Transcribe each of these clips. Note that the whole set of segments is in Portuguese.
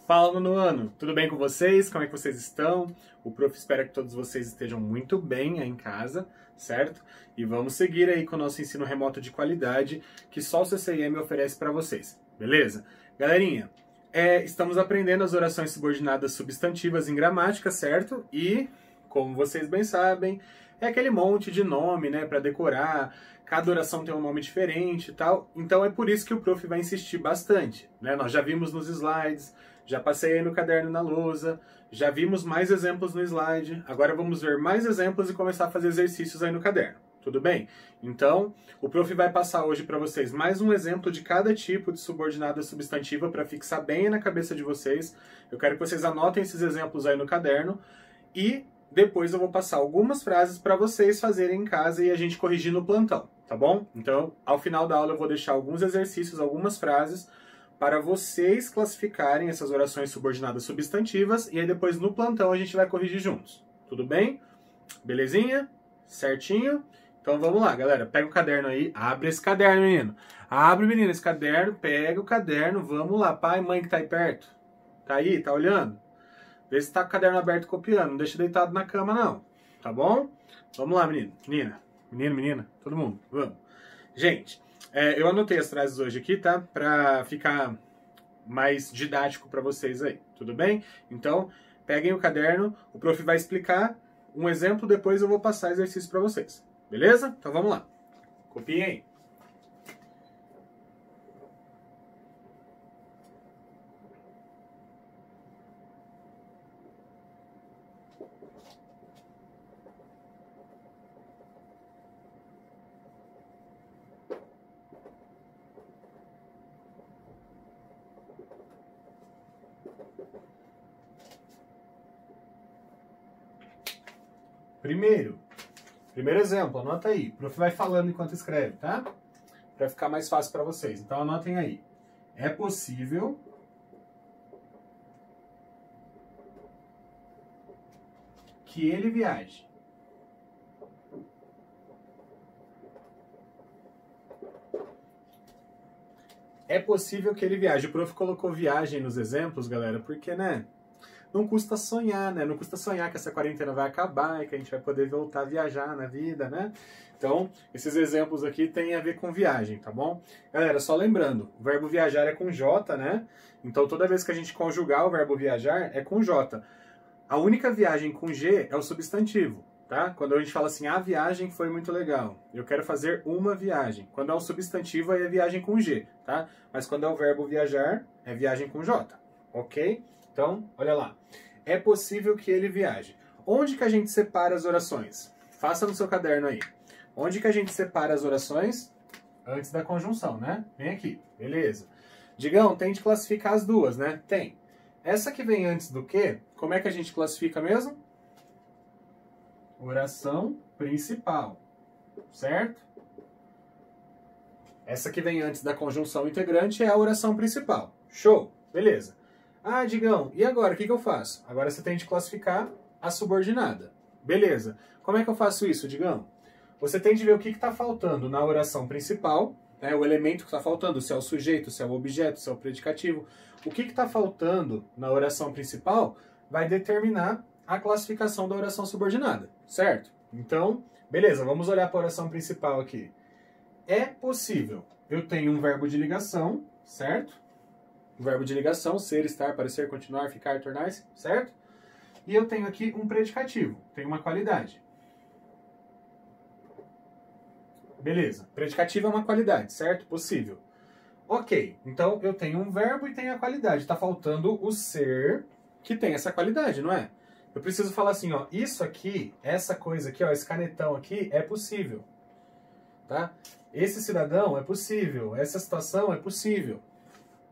Fala, nono ano! Tudo bem com vocês? Como é que vocês estão? O prof espera que todos vocês estejam muito bem aí em casa, certo? E vamos seguir aí com o nosso ensino remoto de qualidade que só o CCIM oferece para vocês, beleza? Galerinha, estamos aprendendo as orações subordinadas substantivas em gramática, certo? E, como vocês bem sabem, é aquele monte de nome, né, para decorar. Cada oração tem um nome diferente e tal. Então é por isso que o prof vai insistir bastante, né? Nós já vimos nos slides, já passei aí no caderno na lousa, já vimos mais exemplos no slide. Agora vamos ver mais exemplos e começar a fazer exercícios aí no caderno. Tudo bem? Então, o prof vai passar hoje para vocês mais um exemplo de cada tipo de subordinada substantiva para fixar bem na cabeça de vocês. Eu quero que vocês anotem esses exemplos aí no caderno e depois eu vou passar algumas frases para vocês fazerem em casa e a gente corrigir no plantão, tá bom? Então, ao final da aula eu vou deixar alguns exercícios, algumas frases para vocês classificarem essas orações subordinadas substantivas e aí depois no plantão a gente vai corrigir juntos. Tudo bem? Belezinha? Certinho? Então vamos lá, galera. Pega o caderno aí. Abre esse caderno, menino. Abre, menino, esse caderno. Pega o caderno. Vamos lá. Pai, mãe que tá aí perto. Tá aí? Tá olhando? Vê se tá com o caderno aberto copiando. Não deixa deitado na cama, não. Tá bom? Vamos lá, menino. Menina. Menino, menina. Todo mundo. Vamos. Gente, eu anotei as frases hoje aqui, tá? Pra ficar mais didático pra vocês aí. Tudo bem? Então, peguem o caderno. O prof vai explicar um exemplo. Depois eu vou passar exercício pra vocês. Beleza? Então vamos lá. Copiem aí. Primeiro exemplo, anota aí. O prof vai falando enquanto escreve, tá? Para ficar mais fácil para vocês. Então anotem aí. É possível que ele viaje. É possível que ele viaje. O prof colocou viagem nos exemplos, galera, porque, né? Não custa sonhar, né? Não custa sonhar que essa quarentena vai acabar e que a gente vai poder voltar a viajar na vida, né? Então, esses exemplos aqui têm a ver com viagem, tá bom? Galera, só lembrando, o verbo viajar é com J, né? Então, toda vez que a gente conjugar o verbo viajar, é com J. A única viagem com G é o substantivo, tá? Quando a gente fala assim, a viagem foi muito legal, eu quero fazer uma viagem. Quando é um substantivo, aí é viagem com G, tá? Mas quando é o verbo viajar, é viagem com J, ok? Então, olha lá. É possível que ele viaje. Onde que a gente separa as orações? Faça no seu caderno aí. Onde que a gente separa as orações? Antes da conjunção, né? Vem aqui. Beleza. Digão, tem de classificar as duas, né? Tem. Essa que vem antes do que, como é que a gente classifica mesmo? Oração principal. Certo? Essa que vem antes da conjunção integrante é a oração principal. Show. Beleza. Ah, Digão, e agora? O que eu faço? Agora você tem de classificar a subordinada. Beleza. Como é que eu faço isso, Digão? Você tem de ver o que está faltando na oração principal, né, o elemento que está faltando, se é o sujeito, se é o objeto, se é o predicativo. O que está faltando na oração principal vai determinar a classificação da oração subordinada, certo? Então, beleza, vamos olhar para a oração principal aqui. É possível. Eu tenho um verbo de ligação, certo? O verbo de ligação, ser, estar, parecer, continuar, ficar, tornar-se, certo? E eu tenho aqui um predicativo, tem uma qualidade. Beleza, predicativo é uma qualidade, certo? Possível. Ok, então eu tenho um verbo e tenho a qualidade. Está faltando o ser que tem essa qualidade, não é? Eu preciso falar assim, ó, isso aqui, essa coisa aqui, ó, esse canetão aqui é possível. Tá? Esse cidadão é possível, essa situação é possível.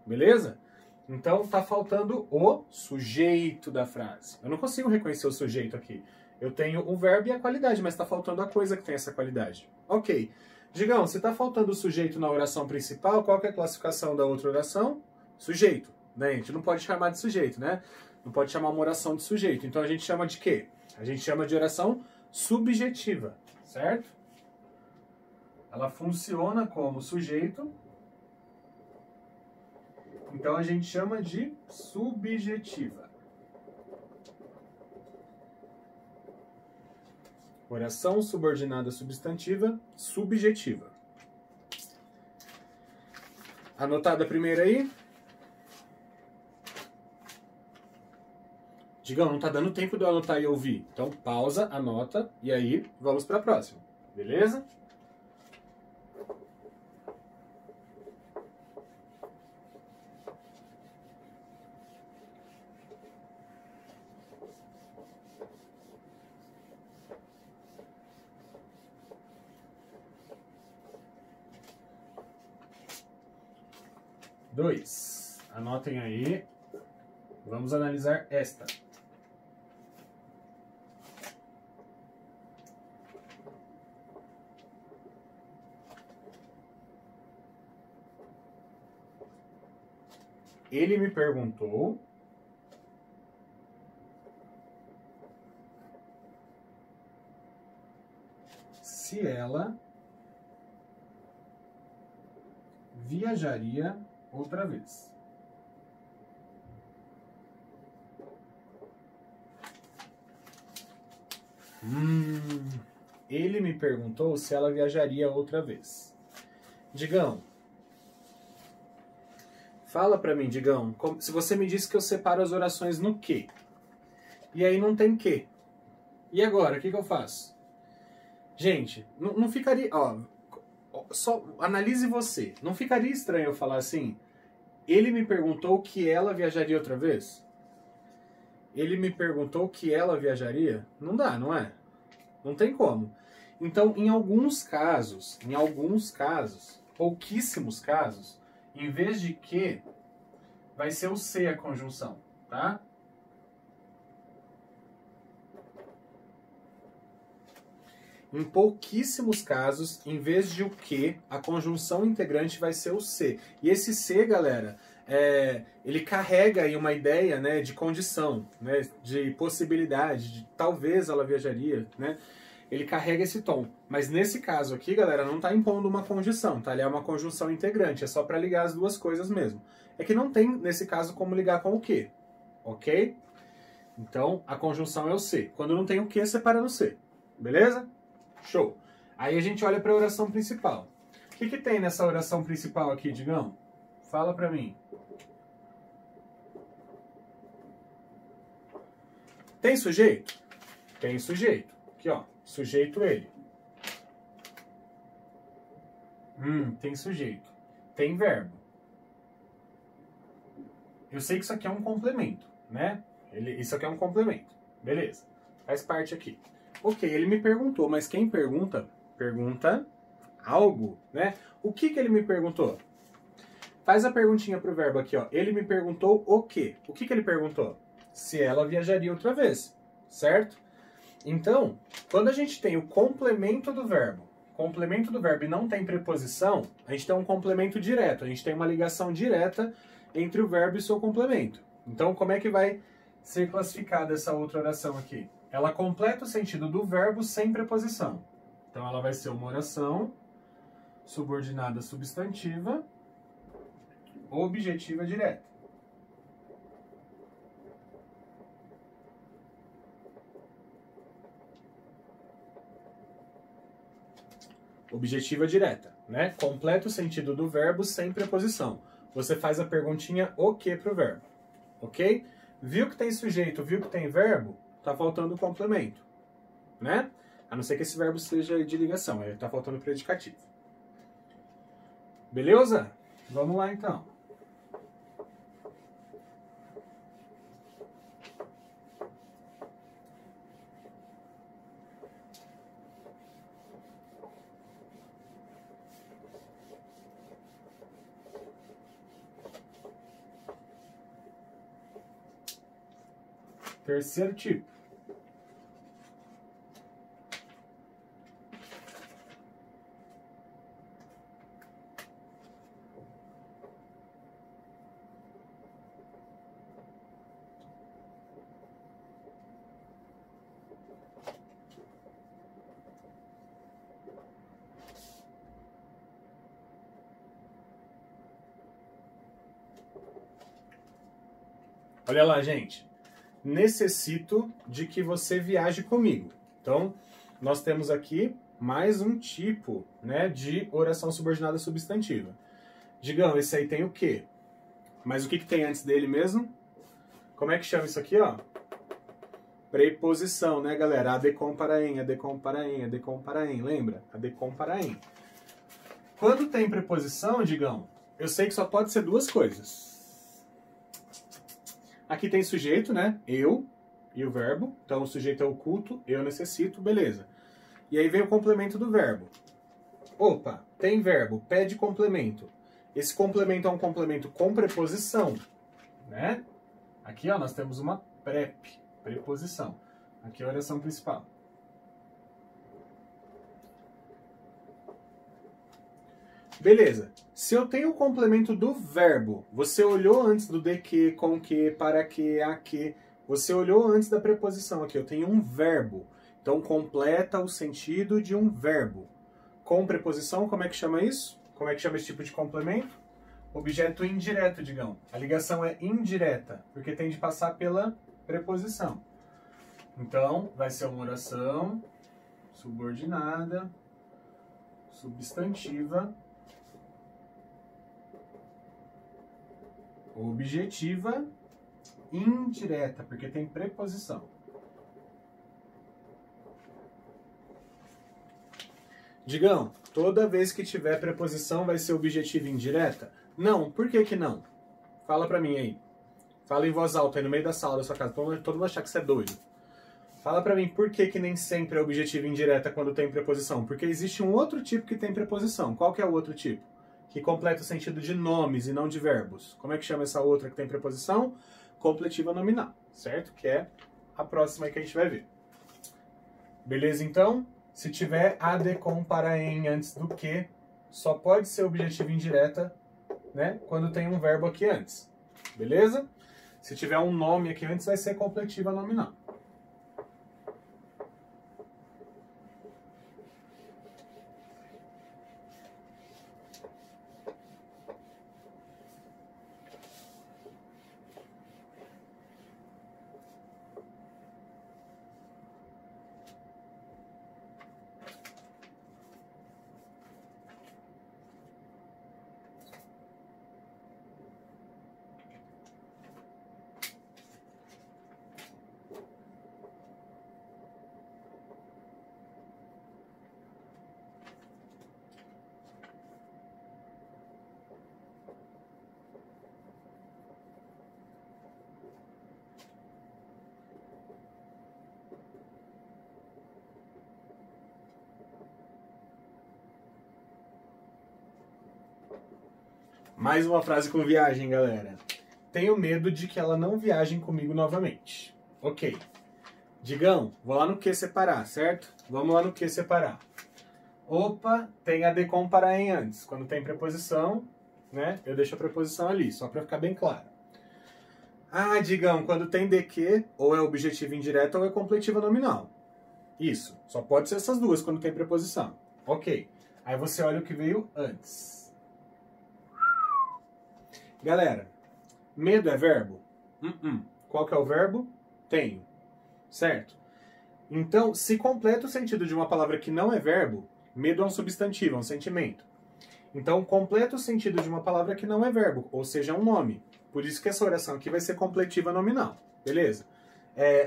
Beleza? Então está faltando o sujeito da frase. Eu não consigo reconhecer o sujeito aqui. Eu tenho o verbo e a qualidade, mas está faltando a coisa que tem essa qualidade. Ok. Digão, se está faltando o sujeito na oração principal, qual que é a classificação da outra oração? Sujeito. Né? A gente não pode chamar de sujeito, né? Não pode chamar uma oração de sujeito. Então a gente chama de quê? A gente chama de oração subjetiva, certo? Ela funciona como sujeito Então a gente chama de subjetiva. Oração subordinada substantiva, subjetiva. Anotada a primeira aí? Digão, não tá dando tempo de eu anotar e ouvir. Então pausa, anota e aí vamos para a próxima. Beleza? Dois. Anotem aí. Vamos analisar esta. Ele me perguntou se ela viajaria outra vez. Ele me perguntou se ela viajaria outra vez. Digão, fala pra mim, Digão, se você me disse que eu separo as orações no que, e aí não tem que. E agora, o que eu faço? Gente, não ficaria... Ó, só analise você. Não ficaria estranho eu falar assim, ele me perguntou que ela viajaria outra vez? Ele me perguntou que ela viajaria? Não dá, não é? Não tem como. Então, em alguns casos, pouquíssimos casos, em vez de que, vai ser o se a conjunção, tá? Em pouquíssimos casos, em vez de o que, a conjunção integrante vai ser o se. E esse se, galera, ele carrega aí uma ideia, né, de condição, né, de possibilidade, de talvez ela viajaria, né? Ele carrega esse tom. Mas nesse caso aqui, galera, não está impondo uma condição, tá? Ele é uma conjunção integrante, é só para ligar as duas coisas mesmo. É que não tem, nesse caso, como ligar com o que, ok? Então, a conjunção é o se. Quando não tem o que, separa no se. Beleza? Show. Aí a gente olha para a oração principal. O que tem nessa oração principal aqui, Digão? Fala para mim. Tem sujeito? Tem sujeito. Aqui, ó. Sujeito ele. Tem sujeito. Tem verbo. Eu sei que isso aqui é um complemento, né? Isso aqui é um complemento. Beleza. Faz parte aqui. Ok, ele me perguntou, mas quem pergunta, pergunta algo, né? O que ele me perguntou? Faz a perguntinha pro verbo aqui, ó. Ele me perguntou o quê? O que ele perguntou? Se ela viajaria outra vez, certo? Então, quando a gente tem o complemento do verbo e não tem preposição, a gente tem um complemento direto, a gente tem uma ligação direta entre o verbo e seu complemento. Então, como é que vai ser classificada essa outra oração aqui? Ela completa o sentido do verbo sem preposição. Então, ela vai ser uma oração subordinada substantiva, objetiva direta. Objetiva direta, né? Completa o sentido do verbo sem preposição. Você faz a perguntinha o que pro verbo, ok? Viu que tem sujeito, viu que tem verbo? Tá faltando o complemento, né? A não ser que esse verbo seja de ligação, aí tá faltando o predicativo. Beleza? Vamos lá então. Terceiro tipo. Olha lá, gente. Necessito de que você viaje comigo. Então, nós temos aqui mais um tipo, né, de oração subordinada substantiva. Digam, esse aí tem o quê? Mas o que tem antes dele mesmo? Como é que chama isso aqui, ó? Preposição, né, galera? Adecom paraem, adecom paraem, adecom paraem. Lembra? Adecom paraem. Quando tem preposição, digam, eu sei que só pode ser duas coisas. Aqui tem sujeito, né? Eu e o verbo. Então, o sujeito é oculto, eu necessito, beleza. E aí vem o complemento do verbo. Opa, tem verbo, pede complemento. Esse complemento é um complemento com preposição, né? Aqui, ó, nós temos uma preposição. Aqui é a oração principal. Beleza. Se eu tenho o complemento do verbo, você olhou antes do de que, com que, para que, a que. Você olhou antes da preposição aqui. Eu tenho um verbo. Então, completa o sentido de um verbo. Com preposição, como é que chama isso? Como é que chama esse tipo de complemento? Objeto indireto, digamos. A ligação é indireta, porque tem de passar pela preposição. Então, vai ser uma oração subordinada, substantiva, objetiva, indireta, porque tem preposição. Digam, toda vez que tiver preposição vai ser objetiva indireta? Não, por que que não? Fala pra mim aí. Fala em voz alta aí no meio da sala da sua casa, todo mundo vai achar que você é doido. Fala pra mim por que que nem sempre é objetiva indireta quando tem preposição? Porque existe um outro tipo que tem preposição. Qual que é o outro tipo? Que completa o sentido de nomes e não de verbos. Como é que chama essa outra que tem preposição? Completiva nominal, certo? Que é a próxima que a gente vai ver. Beleza, então? Se tiver adecom paraem antes do que, só pode ser objetiva indireta, né, quando tem um verbo aqui antes. Beleza? Se tiver um nome aqui antes, vai ser completiva nominal. Mais uma frase com viagem, galera. Tenho medo de que ela não viajem comigo novamente. Ok. Digam, vou lá no que separar, certo? Vamos lá no que separar. Opa, tem adecom paraem antes. Quando tem preposição, né? Eu deixo a preposição ali, só para ficar bem claro. Ah, digam, quando tem de que, ou é objetiva indireta ou é completiva nominal. Isso, só pode ser essas duas quando tem preposição. Ok. Aí você olha o que veio antes. Galera, medo é verbo? Qual que é o verbo? Tenho. Certo? Então, se completa o sentido de uma palavra que não é verbo, medo é um substantivo, é um sentimento. Então, completa o sentido de uma palavra que não é verbo, ou seja, um nome. Por isso que essa oração aqui vai ser completiva nominal. Beleza?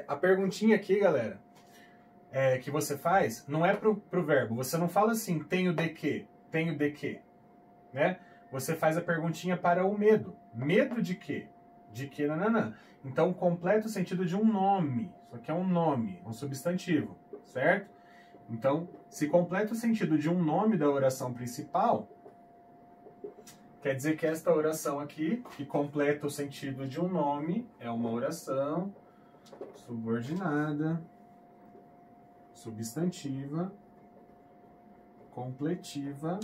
A perguntinha aqui, galera, que você faz, não é pro verbo. Você não fala assim, tenho de que, né? Você faz a perguntinha para o medo. Medo de quê? De que, nananã. Então, completa o sentido de um nome. Isso aqui é um nome, um substantivo, certo? Então, se completa o sentido de um nome da oração principal, quer dizer que esta oração aqui, que completa o sentido de um nome, é uma oração subordinada, substantiva, completiva,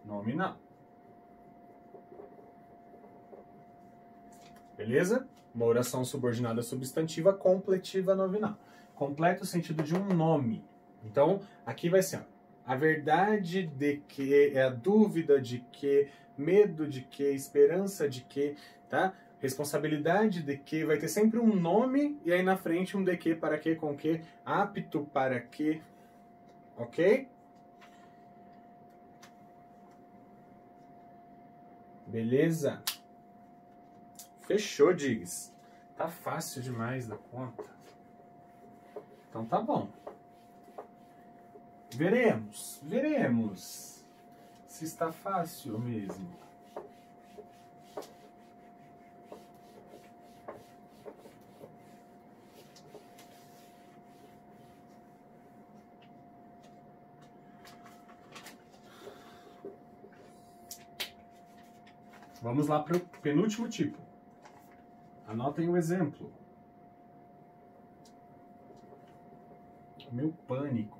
nominal. Beleza? Uma oração subordinada substantiva, completiva nominal. Completa o sentido de um nome. Então, aqui vai ser, ó, A verdade de que, é a dúvida de que, medo de que, esperança de que, tá? Responsabilidade de que, vai ter sempre um nome e aí na frente um de que, para que, com que, apto para que, ok? Beleza? Fechou, Diggs. Tá fácil demais da conta. Então tá bom. Veremos se está fácil mesmo. Vamos lá para o penúltimo tipo. Anotem o exemplo. Meu pânico.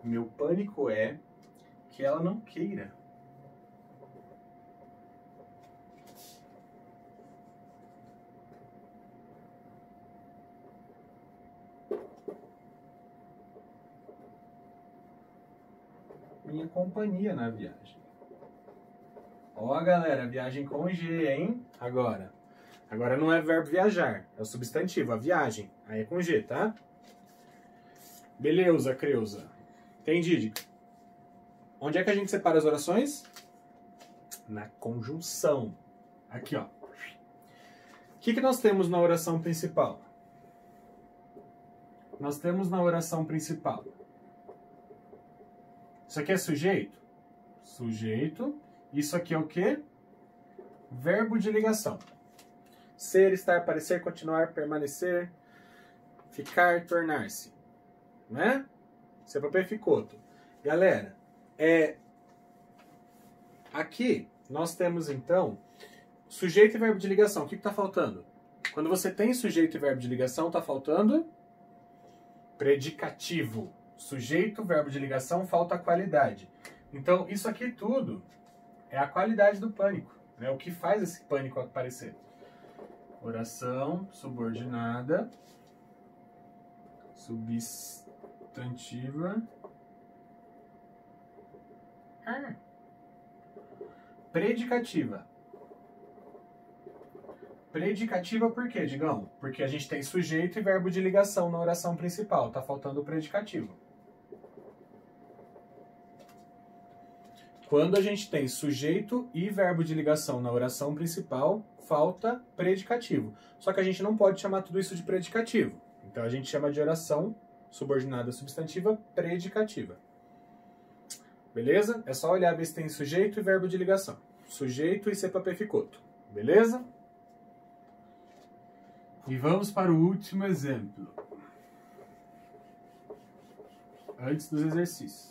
Meu pânico é que ela não queira. Minha companhia na viagem. Ó, galera, viagem com G, hein? Agora não é verbo viajar, é o substantivo, a viagem. Aí é com G, tá? Beleza, Creuza. Entendi, Dica. Onde é que a gente separa as orações? Na conjunção. Aqui, ó. O que nós temos na oração principal? Nós temos na oração principal. Isso aqui é sujeito? Sujeito. Isso aqui é o quê? Verbo de ligação. Ser, estar, parecer, continuar, permanecer, ficar, tornar-se. Né? CPP ficoto. Galera, aqui nós temos então sujeito e verbo de ligação. O que está faltando? Quando você tem sujeito e verbo de ligação, está faltando predicativo. Sujeito, verbo de ligação, falta a qualidade. Então, isso aqui tudo é a qualidade do pânico. Né? O que faz esse pânico aparecer. Oração subordinada, substantiva, predicativa. Predicativa por quê, Digão? Porque a gente tem sujeito e verbo de ligação na oração principal. Tá faltando o predicativo. Quando a gente tem sujeito e verbo de ligação na oração principal, falta predicativo. Só que a gente não pode chamar tudo isso de predicativo. Então a gente chama de oração subordinada substantiva predicativa. Beleza? É só olhar ver se tem sujeito e verbo de ligação. Sujeito e CPP ficoto. Beleza? E vamos para o último exemplo. Antes dos exercícios.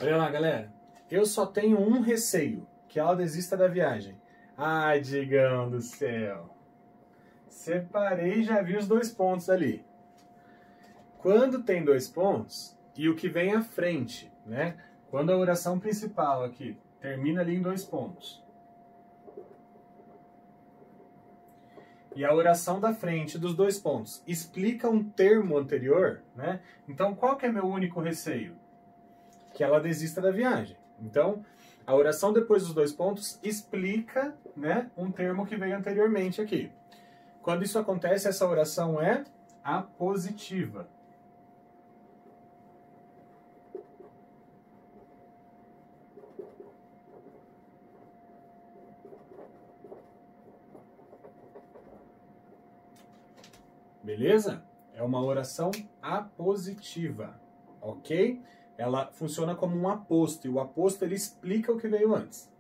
Olha lá, galera. Eu só tenho um receio, que ela desista da viagem. Ai, Digão do céu. Separei e já vi os 2 pontos ali. Quando tem 2 pontos, e o que vem à frente, né? Quando a oração principal aqui termina ali em 2 pontos. E a oração da frente dos 2 pontos explica um termo anterior, né? Então, qual que é meu único receio? Que ela desista da viagem. Então, a oração depois dos 2 pontos explica, né, um termo que veio anteriormente aqui. Quando isso acontece, essa oração é apositiva. Beleza? É uma oração apositiva, ok? Ela funciona como um aposto, e o aposto ele explica o que veio antes.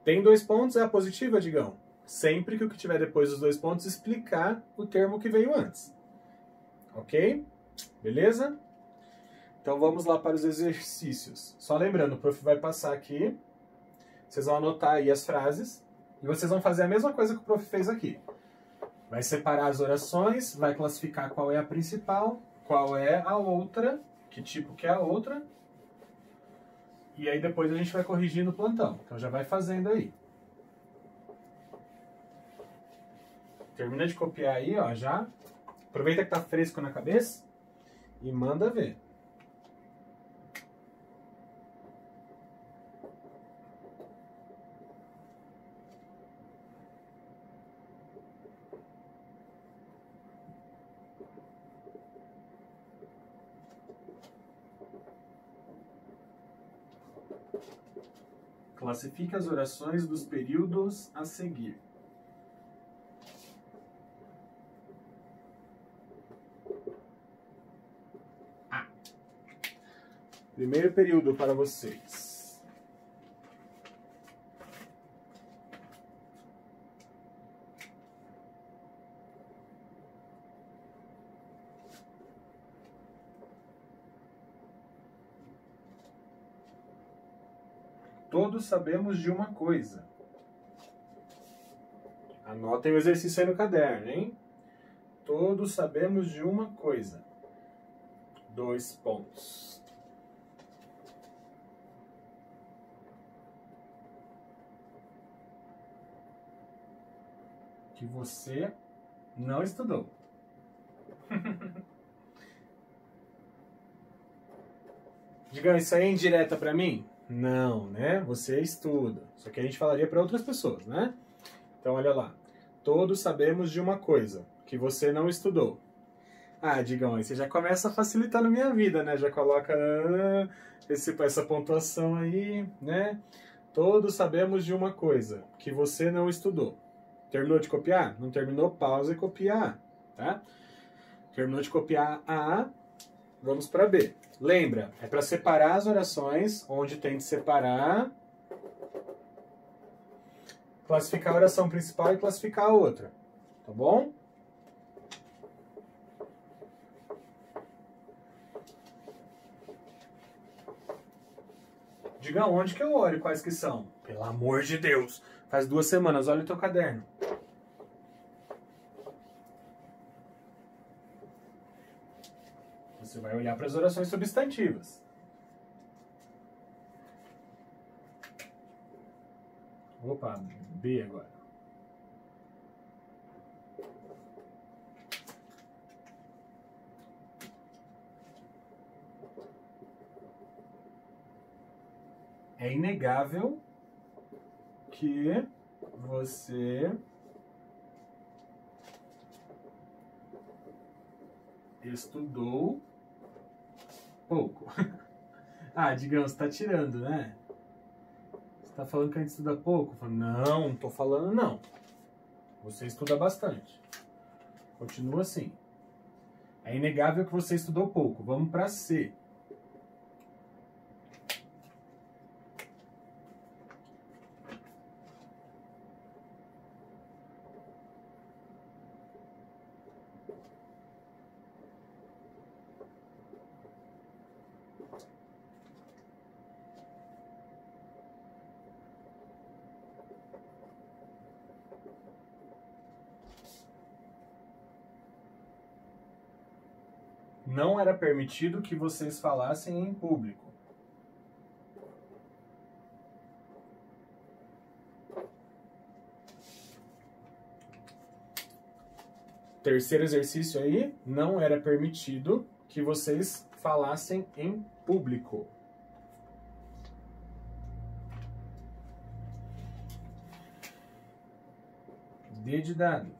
Tem 2 pontos, é apositiva, Digão? Sempre que o que tiver depois dos 2 pontos explicar o termo que veio antes. Ok? Beleza? Então vamos lá para os exercícios. Só lembrando, o prof vai passar aqui, vocês vão anotar aí as frases, e vocês vão fazer a mesma coisa que o prof fez aqui. Vai separar as orações, vai classificar qual é a principal, qual é a outra, que tipo que é a outra, e aí depois a gente vai corrigir no plantão. Então já vai fazendo aí. Termina de copiar aí, ó, já. Aproveita que tá fresco na cabeça e manda ver. Classifique as orações dos períodos a seguir. Primeiro período para vocês. Todos sabemos de uma coisa. Anotem o exercício aí no caderno, hein? Todos sabemos de uma coisa. 2 pontos. Que você não estudou. Digam, isso aí é indireta para mim? Não, né? Você estuda. Isso aqui a gente falaria para outras pessoas, né? Então, olha lá. Todos sabemos de uma coisa, que você não estudou. Ah, Digão, aí você já começa facilitando minha vida, né? Já coloca essa pontuação aí, né? Todos sabemos de uma coisa, que você não estudou. Terminou de copiar? Não terminou? Pausa e copia A, tá? Terminou de copiar A, vamos para B. Lembra, é para separar as orações, onde tem de separar, classificar a oração principal e classificar a outra, tá bom? Diga onde que eu olho, quais que são. Pelo amor de Deus, faz 2 semanas, olha o teu caderno. Você vai olhar para as orações substantivas. Opa, B agora. É inegável que você estudou pouco. Ah, digamos, você tá tirando, né? Você tá falando que a gente estuda pouco? Eu falo, não tô falando não. Você estuda bastante. Continua assim. É inegável que você estudou pouco. Vamos para C. Não era permitido que vocês falassem em público. Terceiro exercício aí, não era permitido que vocês falassem em público. D de dado.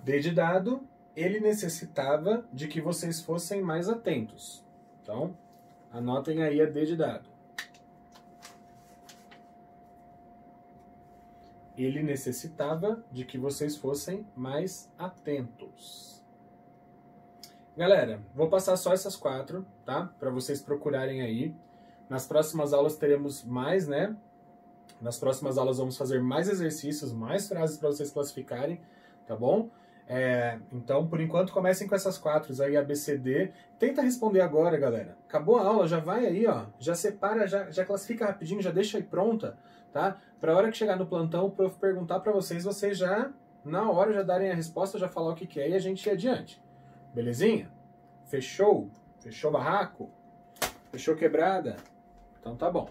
D de dado, ele necessitava de que vocês fossem mais atentos. Então, anotem aí a D de dado. Ele necessitava de que vocês fossem mais atentos. Galera, vou passar só essas 4, tá? Para vocês procurarem aí. Nas próximas aulas teremos mais, né? Nas próximas aulas vamos fazer mais exercícios, mais frases para vocês classificarem, tá bom? Então, por enquanto, comecem com essas 4 aí, A, B, C, D. Tenta responder agora, galera. Acabou a aula, já vai aí, ó. Já separa, já classifica rapidinho, já deixa aí pronta, tá? Pra hora que chegar no plantão, o prof perguntar pra vocês, vocês já, na hora, já darem a resposta, já falar o que é e a gente ir adiante. Belezinha? Fechou? Fechou barraco? Fechou quebrada? Então tá bom.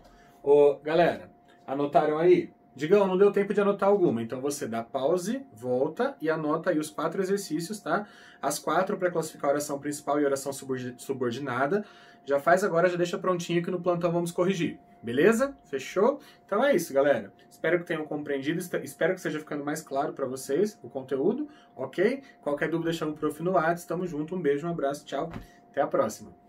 Galera, anotaram aí? Digão, não deu tempo de anotar alguma, então você dá pause, volta e anota aí os 4 exercícios, tá? As 4 para classificar a oração principal e a oração subordinada. Já faz agora, já deixa prontinho que no plantão vamos corrigir. Beleza? Fechou? Então é isso, galera. Espero que tenham compreendido, espero que esteja ficando mais claro para vocês o conteúdo, ok? Qualquer dúvida, chama o prof no WhatsApp. Tamo junto, um beijo, um abraço, tchau. Até a próxima.